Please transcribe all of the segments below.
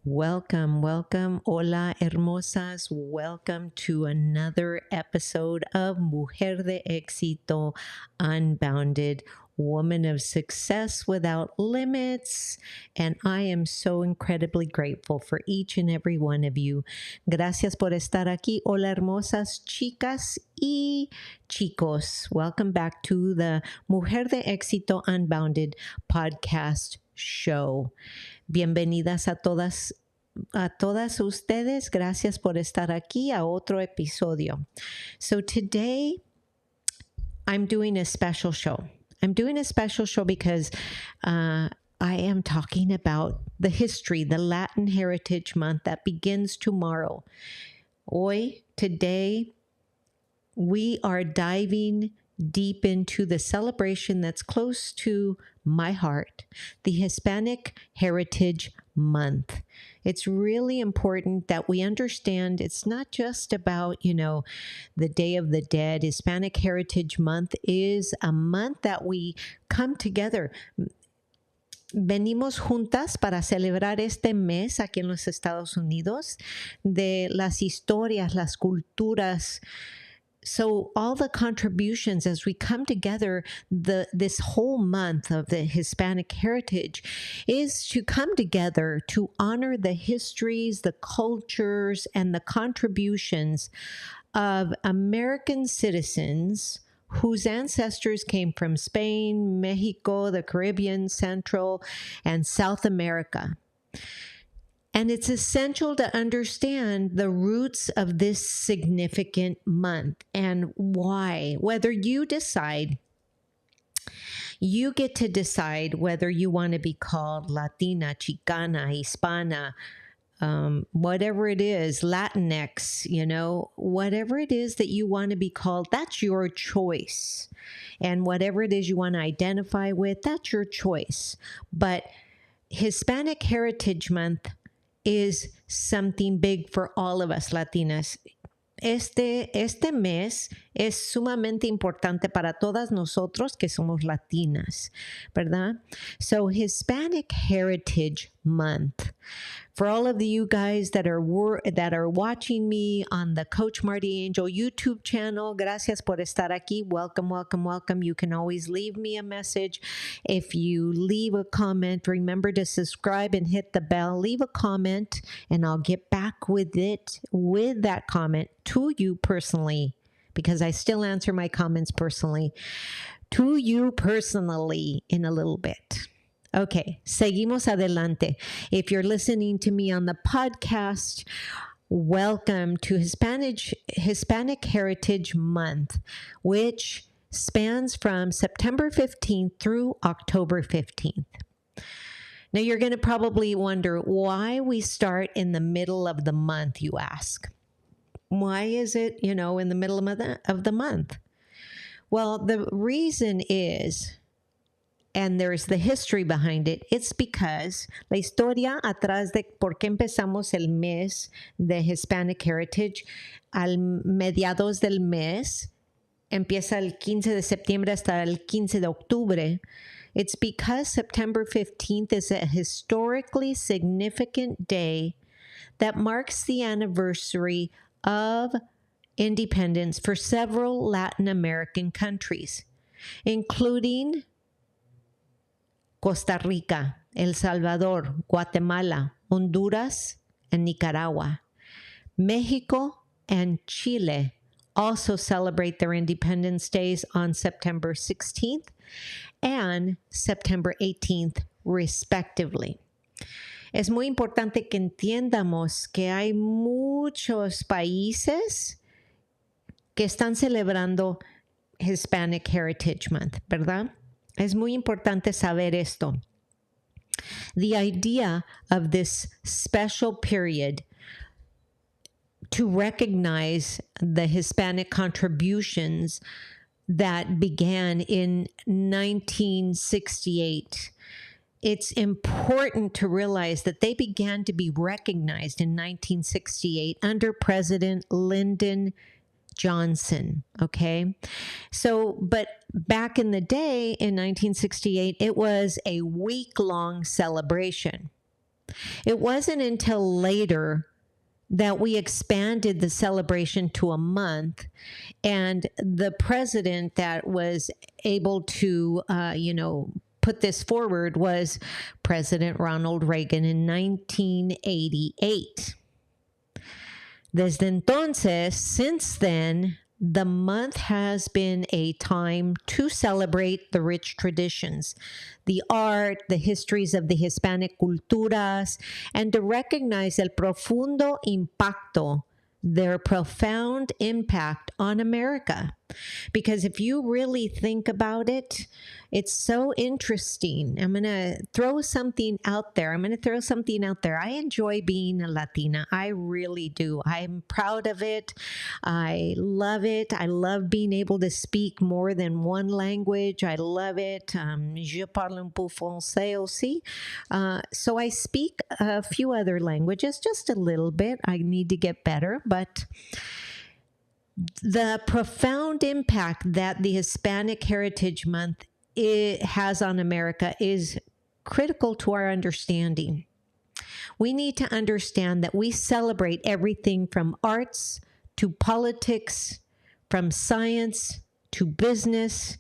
Welcome, welcome. Hola, hermosas. Welcome to another episode of Mujer de Éxito, Unbounded, Woman of Success Without Limits. And I am so incredibly grateful for each and every one of you. Gracias por estar aquí. Hola, hermosas chicas y chicos. Welcome back to the Mujer de Éxito, Unbounded podcast show. Bienvenidas a todas ustedes. Gracias por estar aquí a otro episodio. So today I'm doing a special show. I'm doing a special show because I am talking about the history, the Latin Heritage Month that begins tomorrow. Today, we are diving deep into the celebration that's close to my heart, the Hispanic Heritage Month. It's really important that we understand it's not just about, the Day of the Dead. Hispanic Heritage Month is a month that we come together. Venimos juntas para celebrar este mes aquí en los Estados Unidos de las historias, las culturas. So all the contributions as we come together this whole month of the Hispanic heritage is to come together to honor the histories, the cultures, and the contributions of American citizens whose ancestors came from Spain, Mexico, the Caribbean, Central, and South America. And it's essential to understand the roots of this significant month and why. Whether you get to decide whether you want to be called Latina, Chicana, Hispana, whatever it is, Latinx, whatever it is that you want to be called, that's your choice. And whatever it is you want to identify with, that's your choice. But Hispanic Heritage Month is something big for all of us Latinas. Este mes es sumamente importante para todas nosotros que somos latinas, ¿verdad? So Hispanic Heritage Month. For all of you guys that are watching me on the Coach Marti Angel YouTube channel, gracias por estar aquí. Welcome, welcome, welcome. You can always leave me a message. If you leave a comment, remember to subscribe and hit the bell. Leave a comment and I'll get back with that comment to you personally, because I still answer my comments personally, to you personally in a little bit. Okay, seguimos adelante. If you're listening to me on the podcast, welcome to Hispanic Heritage Month, which spans from September 15th through October 15th. Now, you're going to probably wonder why we start in the middle of the month, you ask. Why is it, in the middle of the month? Well, the reason is, and there's the history behind it, it's because la historia atrás de por qué empezamos el mes de Hispanic Heritage al mediados del mes, empieza el 15 de septiembre hasta el 15 de octubre. It's because September 15th is a historically significant day that marks the anniversary of independence for several Latin American countries, including Costa Rica, El Salvador, Guatemala, Honduras, and Nicaragua. Mexico and Chile also celebrate their Independence Days on September 16th and September 18th, respectively. Es muy importante que entiendamos que hay muchos países que están celebrando Hispanic Heritage Month, ¿verdad? Es muy importante saber esto. The idea of this special period to recognize the Hispanic contributions that began in 1968. It's important to realize that they began to be recognized in 1968 under President Lyndon Johnson, okay? So, but back in the day in 1968, it was a week-long celebration. It wasn't until later that we expanded the celebration to a month, and the president that was able to, put this forward was President Ronald Reagan in 1988. Desde entonces, since then, the month has been a time to celebrate the rich traditions, the art, the histories of the Hispanic culturas, and to recognize el profundo impacto, their profound impact on America. Because if you really think about it, it's so interesting. I'm going to throw something out there. I enjoy being a Latina. I really do. I'm proud of it. I love it. I love being able to speak more than one language. I love it. Je parle un peu français aussi. So I speak a few other languages, just a little bit. I need to get better, but the profound impact that the Hispanic Heritage Month has on America is critical to our understanding. We need to understand that we celebrate everything from arts to politics, from science to business,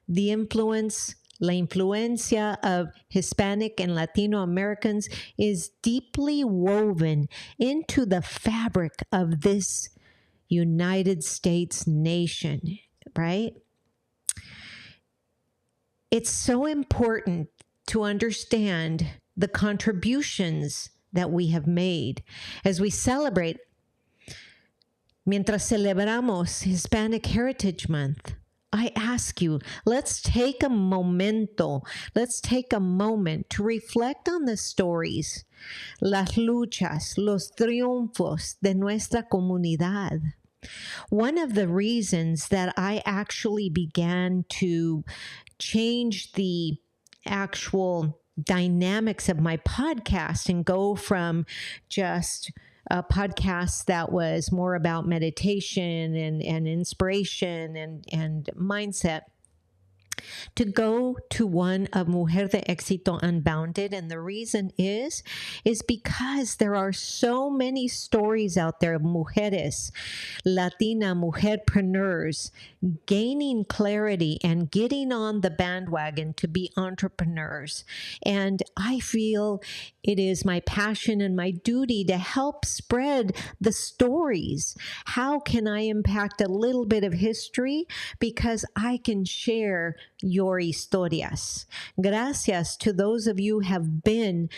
the influence, la influencia of Hispanic and Latino Americans is deeply woven into the fabric of this United States nation, right? It's so important to understand the contributions that we have made as we celebrate. Mientras celebramos Hispanic Heritage Month, I ask you, let's take a moment to reflect on the stories, las luchas, los triunfos de nuestra comunidad. One of the reasons that I actually began to change the actual dynamics of my podcast and go from just a podcast that was more about meditation and inspiration and mindset to go to one of Mujer de Éxito Unbounded. And the reason is because there are so many stories out there of mujeres, Latina mujerpreneurs, gaining clarity and getting on the bandwagon to be entrepreneurs. And I feel it is my passion and my duty to help spread the stories. How can I impact a little bit of history? Because I can share your historias. Gracias to those of you mujeres,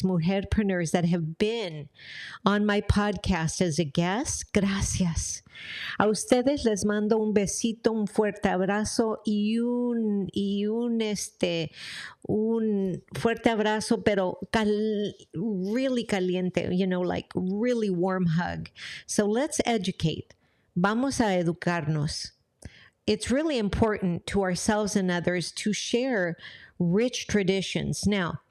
mujerpreneurs that have been on my podcast as a guest. Gracias. A ustedes les mando un besito, un fuerte abrazo y un fuerte abrazo, pero really caliente, like really warm hug. So let's educate. Vamos a educarnos. It's really important to ourselves and others to share rich traditions. Now,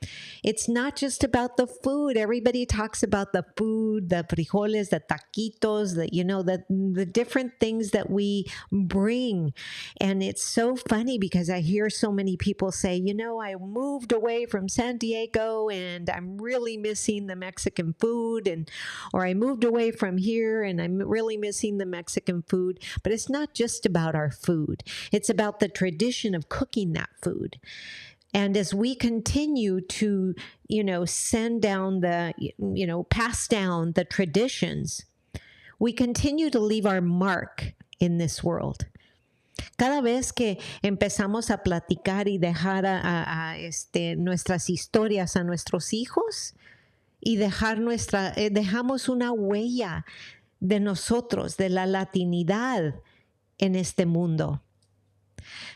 it's not just about the food. Everybody talks about the food, the frijoles, the taquitos, the different things that we bring. And it's so funny because I hear so many people say, I moved away from San Diego and I'm really missing the Mexican food, or I moved away from here and I'm really missing the Mexican food. But it's not just about our food. It's about the tradition of cooking that food. And as we continue to, send down pass down the traditions, we continue to leave our mark in this world. Cada vez que empezamos a platicar y dejar nuestras historias a nuestros hijos y dejamos una huella de nosotros, de la latinidad en este mundo.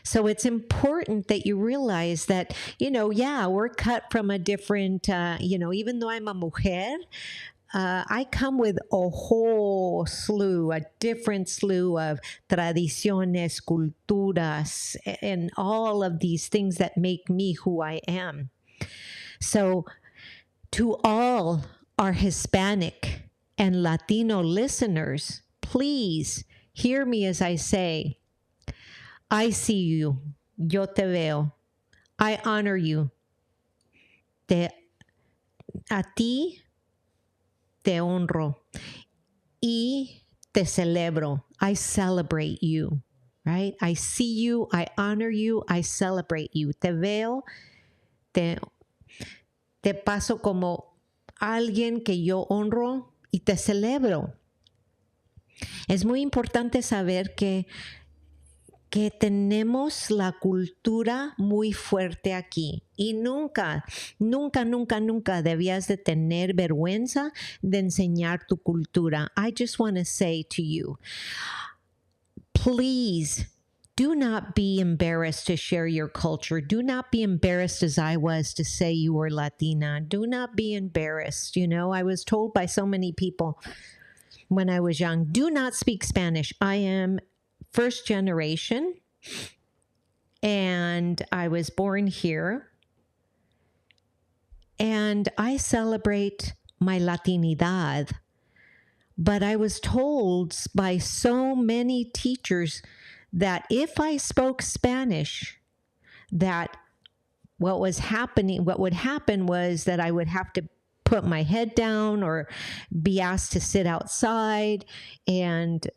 So it's important that you realize that, we're cut from a different, even though I'm a mujer, I come with a different slew of tradiciones, culturas, and all of these things that make me who I am. So to all our Hispanic and Latino listeners, please hear me as I say, I see you, yo te veo. I honor you. Te A ti te honro y te celebro. I celebrate you, right? I see you, I honor you, I celebrate you. Te veo, te, te paso como alguien que yo honro y te celebro. Es muy importante saber que tenemos la cultura muy fuerte aquí y nunca, nunca, nunca, nunca debías de tener vergüenza de enseñar tu cultura. I just want to say to you, please do not be embarrassed to share your culture. Do not be embarrassed as I was to say you were Latina. Do not be embarrassed. You know, I was told by so many people when I was young, do not speak Spanish. I am first generation, and I was born here, and I celebrate my Latinidad. But I was told by so many teachers that if I spoke Spanish, that what would happen was that I would have to put my head down or be asked to sit outside. And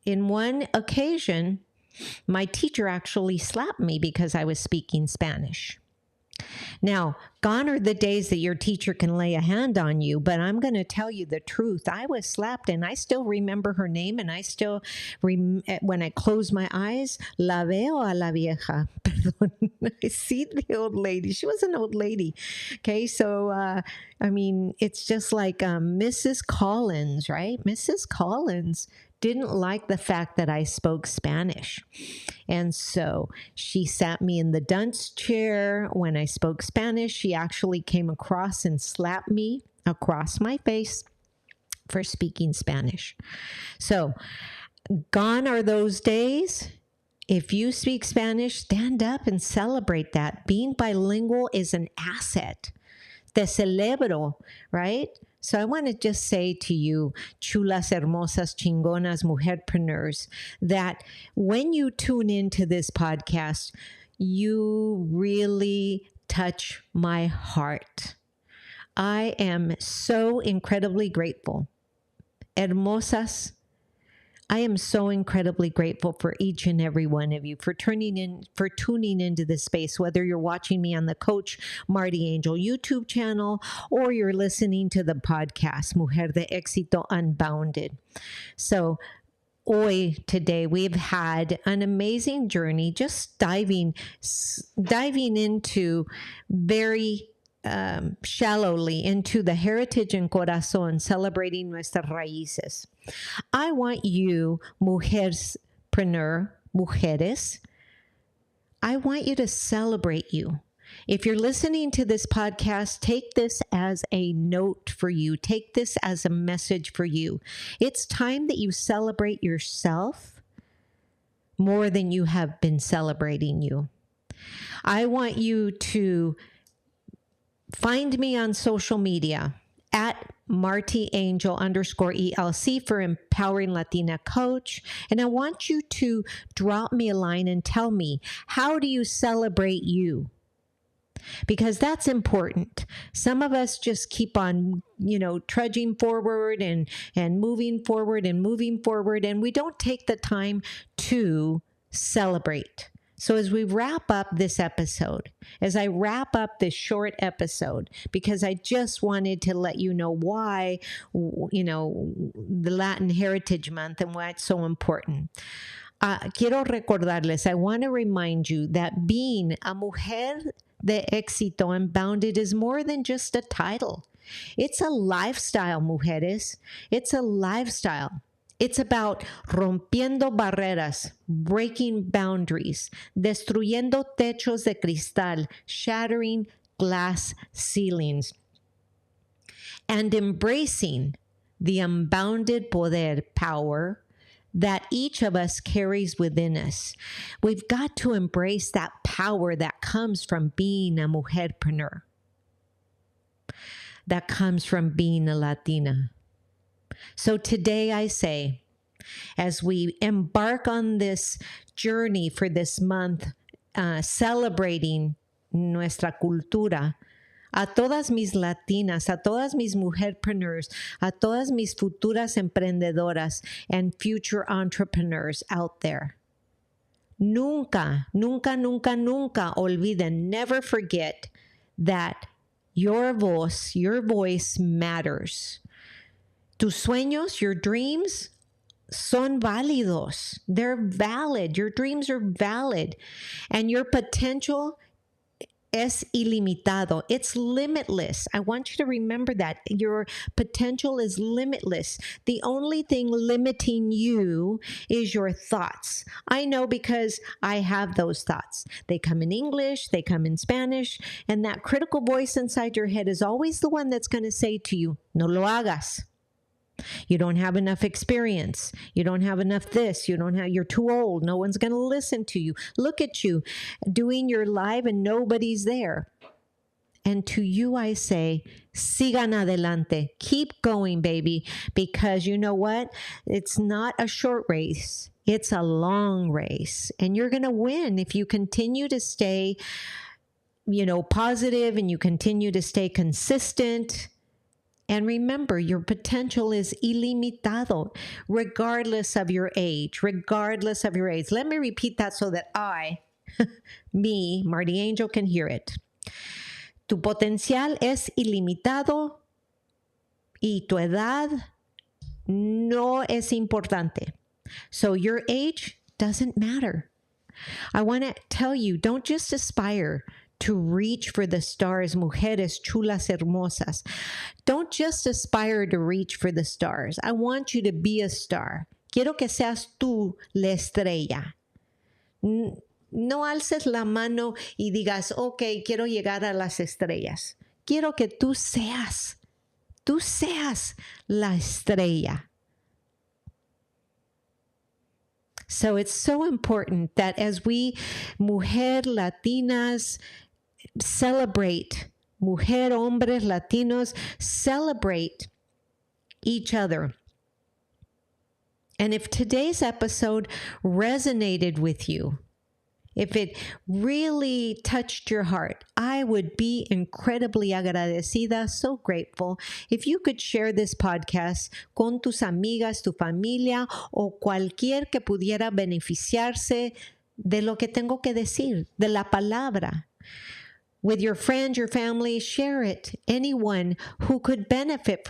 in one occasion, my teacher actually slapped me because I was speaking Spanish. Now, gone are the days that your teacher can lay a hand on you, but I'm going to tell you the truth. I was slapped, and I still remember her name, and I still, when I close my eyes, la veo a la vieja. Perdón. I see the old lady. She was an old lady. Okay, so, I mean, it's just like Mrs. Collins, right? Mrs. Collins didn't like the fact that I spoke Spanish. And so she sat me in the dunce chair when I spoke Spanish. She actually came across and slapped me across my face for speaking Spanish. So gone are those days. If you speak Spanish, stand up and celebrate that. Being bilingual is an asset. Te celebro, right? So I want to just say to you, chulas, hermosas, chingonas, mujerpreneurs, that when you tune into this podcast, you really touch my heart. I am so incredibly grateful. Hermosas, I am so incredibly grateful for each and every one of you for tuning into this space, whether you're watching me on the Coach Marti Angel YouTube channel or you're listening to the podcast, Mujer de Éxito Unbounded. So today, we've had an amazing journey, just diving into very shallowly into the heritage and Corazón, celebrating Nuestras Raíces. I want you, mujeres, I want you to celebrate you. If you're listening to this podcast, take this as a note for you. Take this as a message for you. It's time that you celebrate yourself more than you have been celebrating you. I want you to find me on social media at MartiAngel_ELC for Empowering Latina Coach. And I want you to drop me a line and tell me, how do you celebrate you? Because that's important. Some of us just keep on, trudging forward and moving forward, and we don't take the time to celebrate. So as we wrap up this episode, as I wrap up this short episode, because I just wanted to let you know why, the Latin Heritage Month and why it's so important. Quiero recordarles, I want to remind you that being a mujer de éxito unbounded is more than just a title. It's a lifestyle, mujeres. It's a lifestyle. It's about rompiendo barreras, breaking boundaries, destruyendo techos de cristal, shattering glass ceilings, and embracing the unbounded power that each of us carries within us. We've got to embrace that power that comes from being a mujerpreneur, that comes from being a Latina. So today I say, as we embark on this journey for this month, celebrating nuestra cultura, a todas mis latinas, a todas mis mujerpreneurs, a todas mis futuras emprendedoras and future entrepreneurs out there. Nunca, nunca, nunca, nunca olviden, never forget that your voice matters. Tus sueños, your dreams son válidos. They're valid. Your dreams are valid. And your potential es ilimitado. It's limitless. I want you to remember that. Your potential is limitless. The only thing limiting you is your thoughts. I know because I have those thoughts. They come in English, they come in Spanish, and that critical voice inside your head is always the one that's going to say to you, no lo hagas. You don't have enough experience. You don't have enough this. You're too old. No one's going to listen to you. Look at you doing your live and nobody's there. And to you, I say, sigan adelante. Keep going, baby. Because you know what? It's not a short race. It's a long race. And you're going to win if you continue to stay, positive and you continue to stay consistent. And remember, your potential is ilimitado, regardless of your age, regardless of your age. Let me repeat that so that me, Marti Angel, can hear it. Tu potencial es ilimitado y tu edad no es importante. So your age doesn't matter. I want to tell you, don't just aspire to reach for the stars, mujeres chulas hermosas. Don't just aspire to reach for the stars. I want you to be a star. Quiero que seas tú la estrella. No alces la mano y digas, ok, quiero llegar a las estrellas. Quiero que tú seas la estrella. So it's so important that as we, mujer latinas, celebrate, mujer, hombres, latinos, celebrate each other. And if today's episode resonated with you, if it really touched your heart, I would be incredibly agradecida, so grateful, if you could share this podcast con tus amigas, tu familia, o cualquier que pudiera beneficiarse de lo que tengo que decir, de la palabra. With your friends, your family, share it. Anyone who could benefit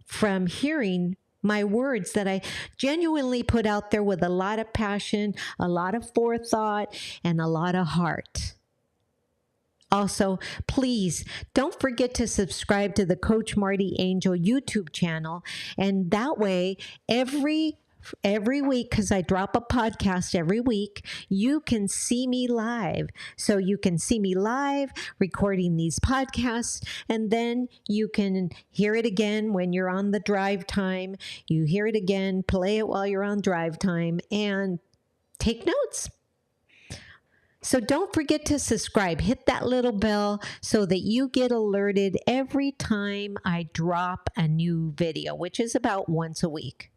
from hearing my words that I genuinely put out there with a lot of passion, a lot of forethought, and a lot of heart. Also, please don't forget to subscribe to the Coach Marti Angel YouTube channel. And that way, every week, because I drop a podcast every week, you can see me live. So you can see me live recording these podcasts, and then you can hear it again when you're on the drive time. You hear it again, play it while you're on drive time, and take notes. So don't forget to subscribe. Hit that little bell so that you get alerted every time I drop a new video, which is about once a week.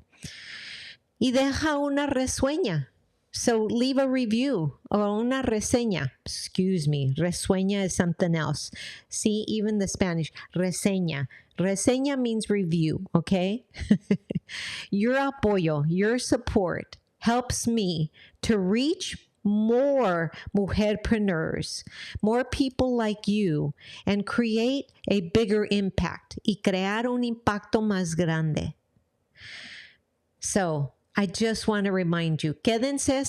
Y deja una reseña. So leave a review or una reseña. Excuse me. Reseña is something else. See, even the Spanish. Reseña. Reseña means review, okay? Your apoyo, your support helps me to reach more mujerpreneurs, more people like you, and create a bigger impact y crear un impacto más grande. So, I just want to remind you, quédense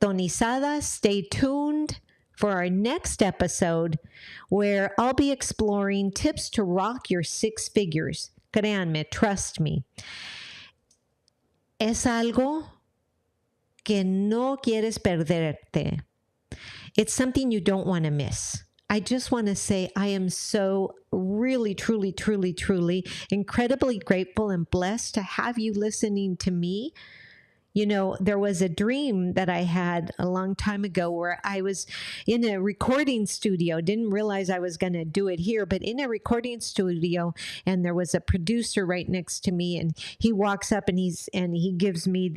sintonizadas, stay tuned for our next episode where I'll be exploring tips to rock your 6 figures. Créanme, trust me. Es algo que no quieres perderte. It's something you don't want to miss. I just want to say I am so really, truly, incredibly grateful and blessed to have you listening to me. You know, there was a dream that I had a long time ago where I was in a recording studio. Didn't realize I was going to do it here, but in a recording studio, and there was a producer right next to me, and he walks up and he gives me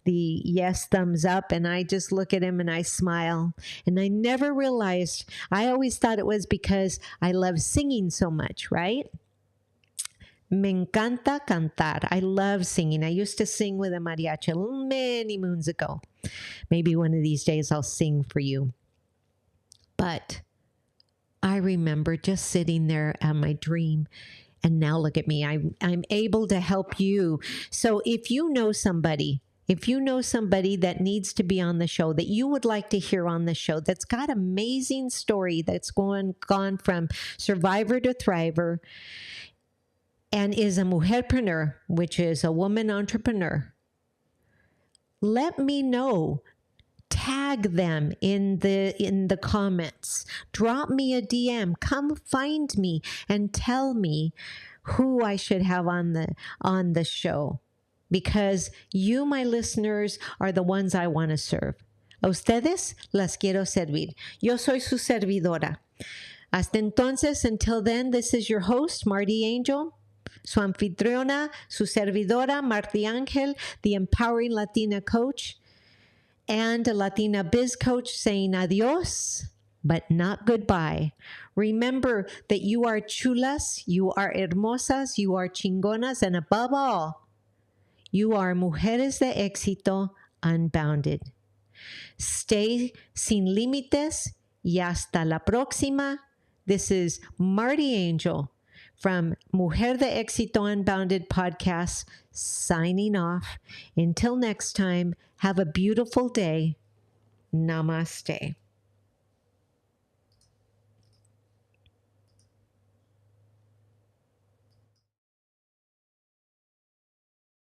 the yes thumbs up, and I just look at him and I smile. And I never realized, I always thought it was because I love singing so much, right? Me encanta cantar. I love singing. I used to sing with a mariachi many moons ago. Maybe one of these days I'll sing for you. But I remember just sitting there at my dream, and now look at me. I'm able to help you. So if you know somebody that needs to be on the show, that you would like to hear on the show, that's got amazing story, that's gone from survivor to thriver, and is a mujerpreneur, which is a woman entrepreneur, let me know. Tag them in the comments. Drop me a DM. Come find me and tell me who I should have on the show, because you, my listeners, are the ones I want to serve. A ustedes las quiero servir. Yo soy su servidora. Hasta entonces, until then, this is your host, Marti Angel, su anfitriona, su servidora, Marti Ángel, the empowering Latina coach and a Latina biz coach, saying adios, but not goodbye. Remember that you are chulas, you are hermosas, you are chingonas, and above all, you are mujeres de éxito unbounded. Stay sin límites y hasta la próxima. This is Marti Angel from Mujer de Éxito Unbounded podcast, signing off. Until next time, have a beautiful day. Namaste.